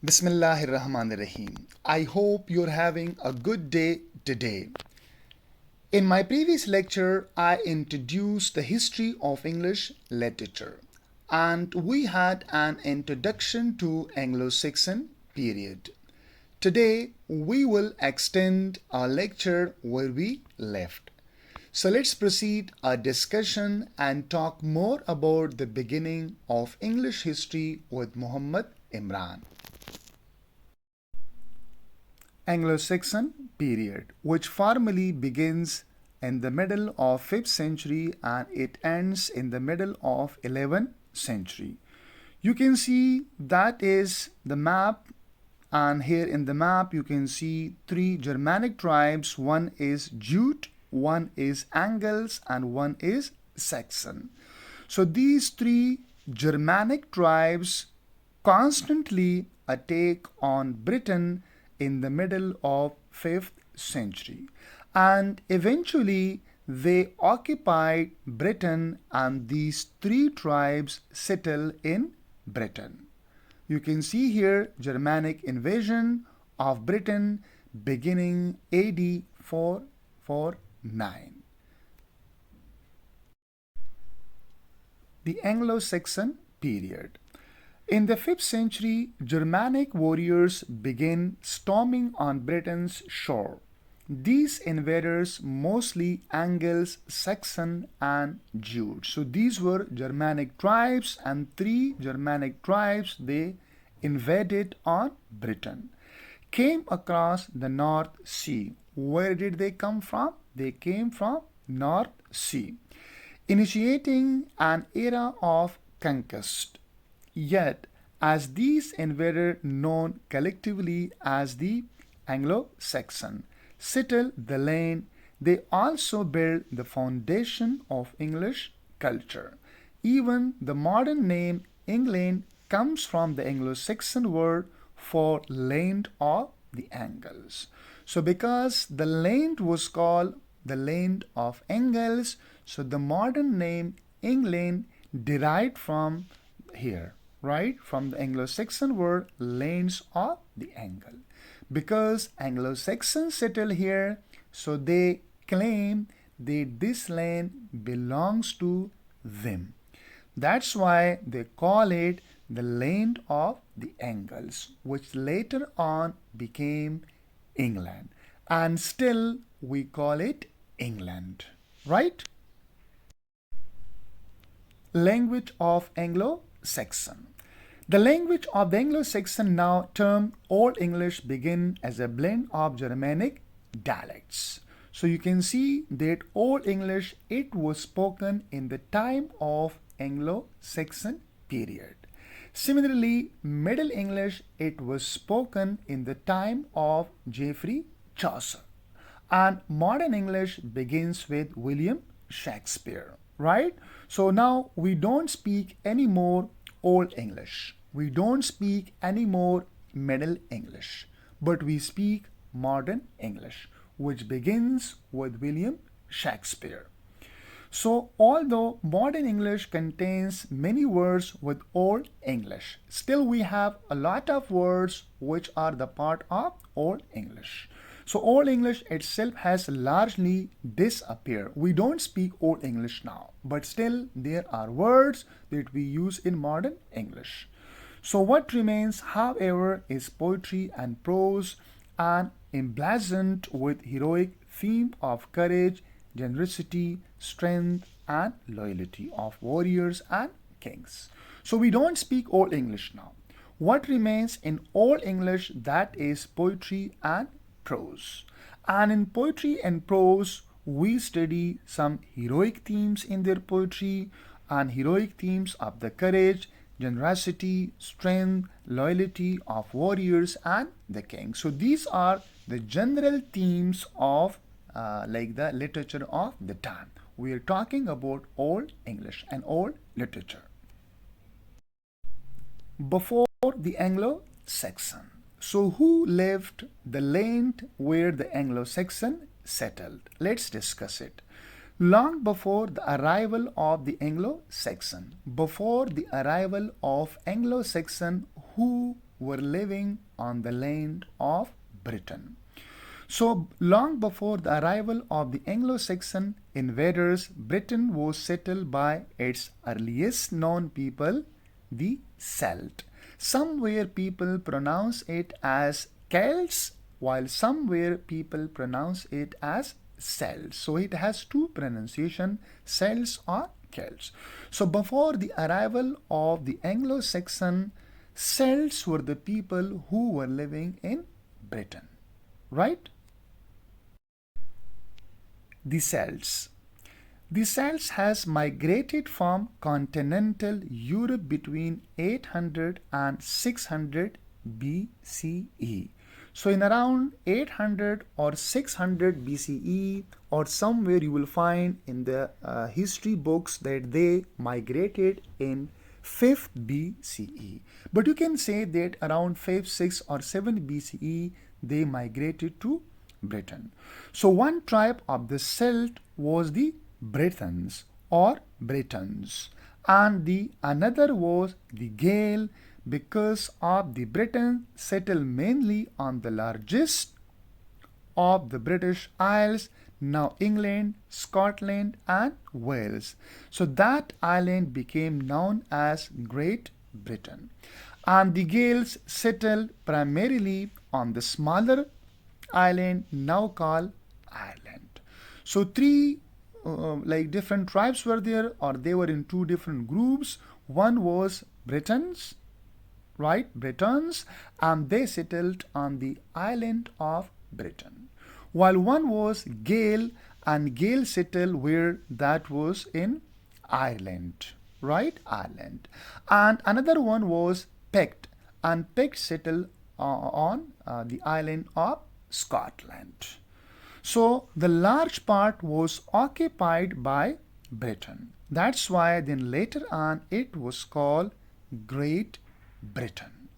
Bismillahirrahmanirrahim. I hope you're having a good day today. In my previous lecture, I introduced the history of English literature and we had an introduction to Anglo-Saxon period. Today, we will extend our lecture where we left. So let's proceed our discussion and talk more about the beginning of English history with Muhammad Imran. Anglo-Saxon period, which formally begins in the middle of 5th century and it ends in the middle of 11th century. You can see that is the map, and here in the map you can see three Germanic tribes. One is Jute, one is Angles, and one is Saxon. So these three Germanic tribes constantly attack on Britain in the middle of 5th century, and eventually they occupied Britain and these three tribes settle in Britain. You can see here Germanic invasion of Britain beginning AD 449. The Anglo-Saxon period. In the 5th century, Germanic warriors began storming on Britain's shore. These invaders, mostly Angles, Saxon, and Jute. So these were Germanic tribes, and three Germanic tribes they invaded on Britain. Came across the North Sea. Where did they come from? They came from North Sea, initiating an era of conquest. Yet, as these invaders, known collectively as the Anglo-Saxon, settled the land, they also built the foundation of English culture. Even the modern name England comes from the Anglo-Saxon word for land of the Angles. So because the land was called the land of Angles, so the modern name England derived from here, right, from the Anglo-Saxon word lands of the angle. Because Anglo-Saxons settle here, so they claim that this land belongs to them. That's why they call it the land of the Angles, which later on became England, and still we call it England, right? Language of Anglo-Saxon. The language of the Anglo-Saxon, now termed Old English, began as a blend of Germanic dialects. So you can see that Old English, it was spoken in the time of Anglo-Saxon period. Similarly, Middle English, it was spoken in the time of Geoffrey Chaucer. And Modern English begins with William Shakespeare, right? So now we don't speak anymore Old English. We don't speak anymore Middle English, but we speak Modern English, which begins with William Shakespeare. So although Modern English contains many words with Old English, still we have a lot of words which are the part of Old English. So Old English itself has largely disappeared. We don't speak Old English now, but still there are words that we use in Modern English. So what remains, however, is poetry and prose, and emblazoned with heroic theme of courage, generosity, strength, and loyalty of warriors and kings. So we don't speak Old English now. What remains in Old English, that is poetry and prose. And in poetry and prose, we study some heroic themes in their poetry and heroic themes of the courage, generosity, strength, loyalty of warriors and the king. So these are the general themes of the literature of the time. We are talking about Old English and Old literature. Before the Anglo-Saxon. So who lived the land where the Anglo-Saxon settled? Let's discuss it. Long before the arrival of the Anglo-Saxon, who were living on the land of Britain. So long before the arrival of the Anglo-Saxon invaders, Britain was settled by its earliest known people, the Celt. Somewhere people pronounce it as Celts, while somewhere people pronounce it as Celts. So it has two pronunciation, Celts or Celts. So before the arrival of the Anglo-Saxon, Celts were the people who were living in Britain, right? The Celts. The Celts has migrated from continental Europe between 800 and 600 BCE. So in around 800 or 600 BCE or somewhere you will find in the history books that they migrated in 5th BCE. But you can say that around 5th, 6th or 7th BCE they migrated to Britain. So one tribe of the Celt was the Britons or Britons, and the another was the Gael, because of the Britons settled mainly on the largest of the British Isles, now England, Scotland and Wales. So that island became known as Great Britain. And the Gaels settled primarily on the smaller island now called Ireland. So three like different tribes were there, or they were in two different groups. One was Britons, right? Britons, and they settled on the island of Britain. While one was Gael, and Gael settled where that was in Ireland, right? Ireland. And another one was Pict, and Pict settled on the island of Scotland. So the large part was occupied by Britain. That's why then later on it was called Great Britain.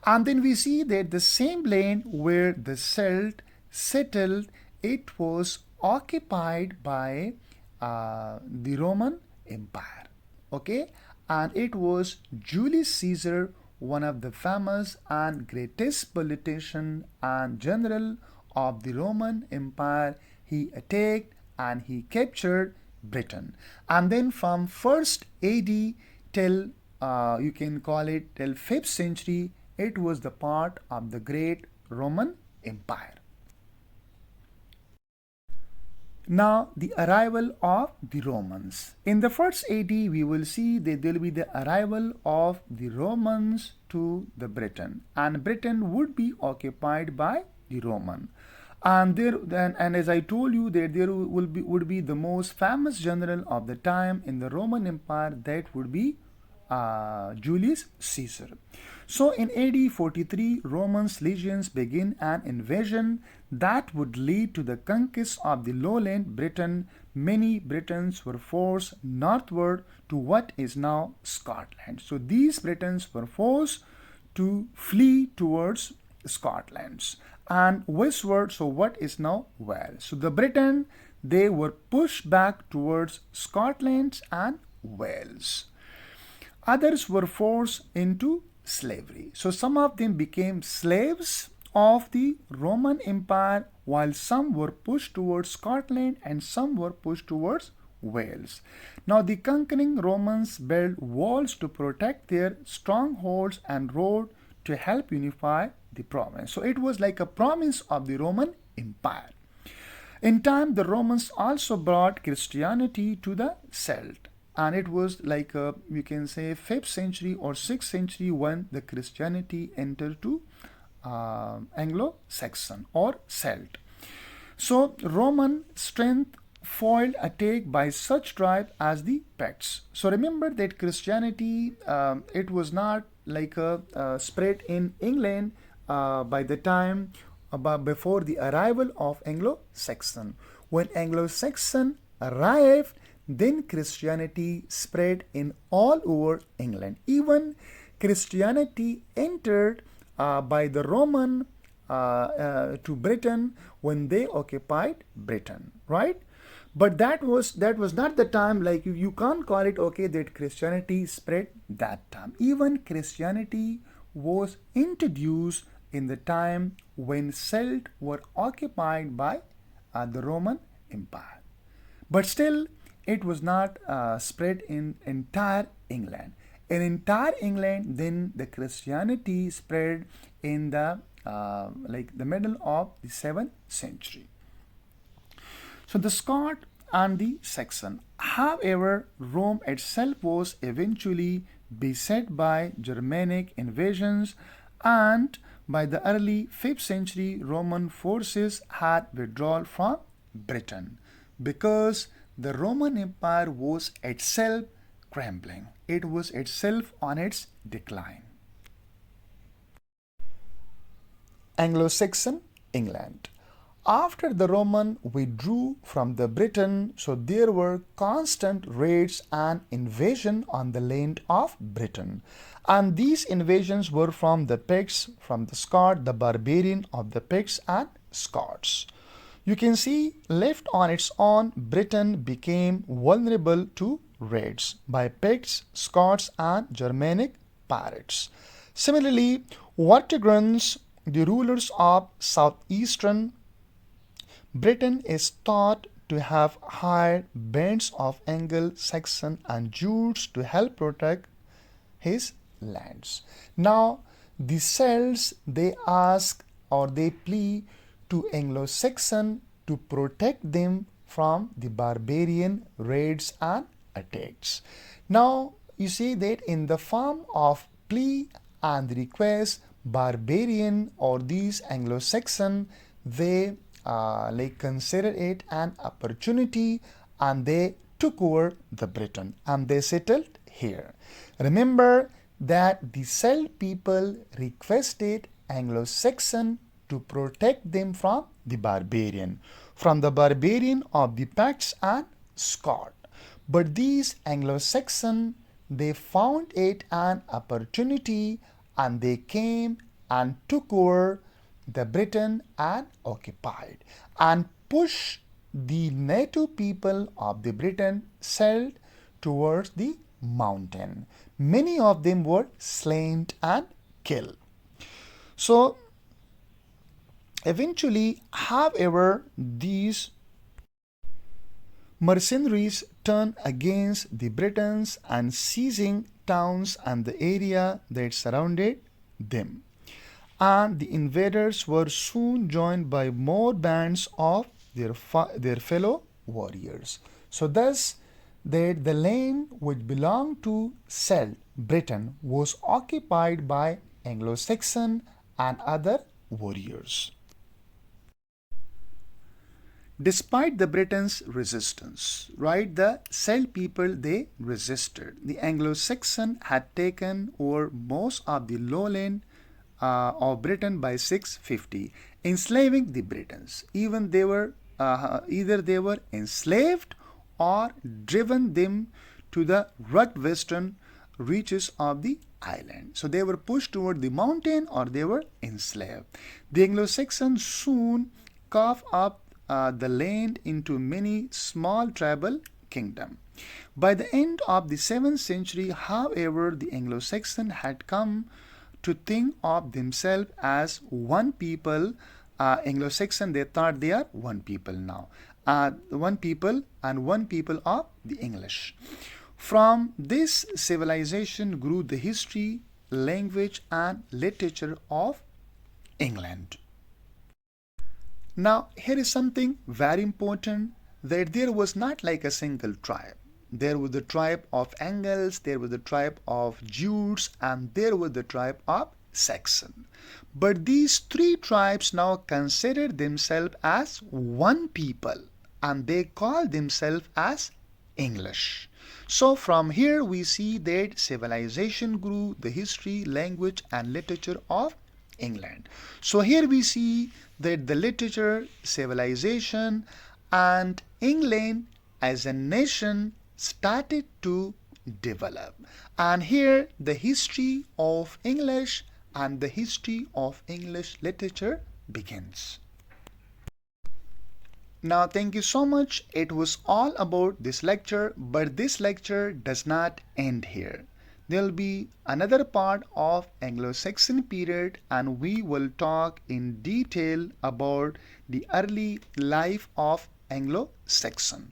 And then we see that the same land where the Celt settled, it was occupied by the Roman Empire. Okay, and it was Julius Caesar, one of the famous and greatest politician and general of the Roman Empire. He attacked and he captured Britain. And then from 1st AD till you can call it till 5th century, it was the part of the great Roman Empire. Now the arrival of the Romans. In the 1st AD we will see that there will be the arrival of the Romans to the Britain, and Britain would be occupied by the Roman. And as I told you that there would be the most famous general of the time in the Roman Empire, that would be Julius Caesar. So in AD 43, Romans legions begin an invasion that would lead to the conquest of the lowland Britain. Many Britons were forced northward to what is now Scotland. So these Britons were forced to flee towards Scotland and westward, so what is now Wales. So the Britain, they were pushed back towards Scotland and Wales. Others were forced into slavery. So some of them became slaves of the Roman Empire, while some were pushed towards Scotland and some were pushed towards Wales. Now the conquering Romans built walls to protect their strongholds and roads to help unify the province. So it was like a province of the Roman Empire. In time, the Romans also brought Christianity to the Celt, and it was like you can say 5th century or 6th century when the Christianity entered to Anglo Saxon or Celt. So Roman strength foiled attack by such tribe as the Picts. So remember that Christianity it was not like spread in England by the time before the arrival of Anglo-Saxon. When Anglo-Saxon arrived, then Christianity spread in all over England. Even Christianity entered by the Roman to Britain when they occupied Britain, right? But that was not the time, like you can't call it okay that Christianity spread that time. Even Christianity was introduced in the time when Celts were occupied by the Roman Empire. But still, it was not spread in entire England. In entire England, then the Christianity spread in the middle of the 7th century. So the Scot and the Saxon. However, Rome itself was eventually beset by Germanic invasions, and by the early 5th century, Roman forces had withdrawn from Britain because the Roman Empire was itself crumbling. It was itself on its decline. Anglo Saxon England. After the Roman withdrew from the Britain, so there were constant raids and invasion on the land of Britain. And these invasions were from the Picts, from the Scot, the barbarian of the Picts and Scots. You can see, left on its own, Britain became vulnerable to raids by Picts, Scots and Germanic pirates. Similarly, Vortigrans, the rulers of southeastern Britain, is thought to have hired bands of Anglo Saxon and Jews to help protect his lands. Now, the Celts, they ask or they plea to Anglo Saxon to protect them from the barbarian raids and attacks. Now, you see that in the form of plea and request, barbarian or these Anglo Saxon, they consider it an opportunity, and they took over the Britain and they settled here. Remember that the Celt people requested Anglo Saxon to protect them from the barbarian of the Picts and Scot. But these Anglo Saxon, they found it an opportunity and they came and took over the Britain and occupied and pushed the native people of the Britain Celt towards the mountain. Many of them were slain and killed. So eventually, however, these mercenaries turned against the Britons and seizing towns and the area that surrounded them. And the invaders were soon joined by more bands of their fellow warriors. So thus, that the land which belonged to Celt Britain was occupied by Anglo-Saxon and other warriors. Despite the Britons' resistance, right, the Celt people, they resisted. The Anglo-Saxon had taken over most of the lowland of Britain by 650, enslaving the Britons. Even they were either they were enslaved or driven them to the rugged western reaches of the island. So they were pushed toward the mountain or they were enslaved. The Anglo-Saxons soon carved up the land into many small tribal kingdoms. By the end of the 7th century, however, the Anglo-Saxon had come to think of themselves as one people. Anglo-Saxon, they thought they are one people now. One people and one people of the English. From this civilization grew the history, language and literature of England. Now, here is something very important, that there was not like a single tribe. There was the tribe of Angles, there was the tribe of Jutes, and there was the tribe of Saxon. But these three tribes now consider themselves as one people, and they call themselves as English. So from here we see that civilization grew, the history, language and literature of England. So here we see that the literature, civilization and England as a nation started to develop. And here the history of English and the history of English literature begins. Now thank you so much. It was all about this lecture, but this lecture does not end here. there'll be another part of Anglo-Saxon period, and we will talk in detail about the early life of Anglo-Saxon.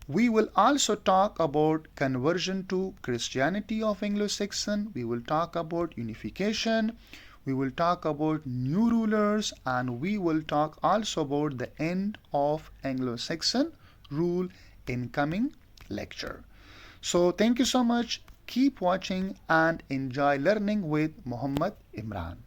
We will also talk about conversion to Christianity of Anglo-Saxon. We will talk about unification. We will talk about new rulers, and we will talk also about the end of Anglo-Saxon rule in coming lecture. So thank you so much. Keep watching and enjoy learning with Muhammad Imran.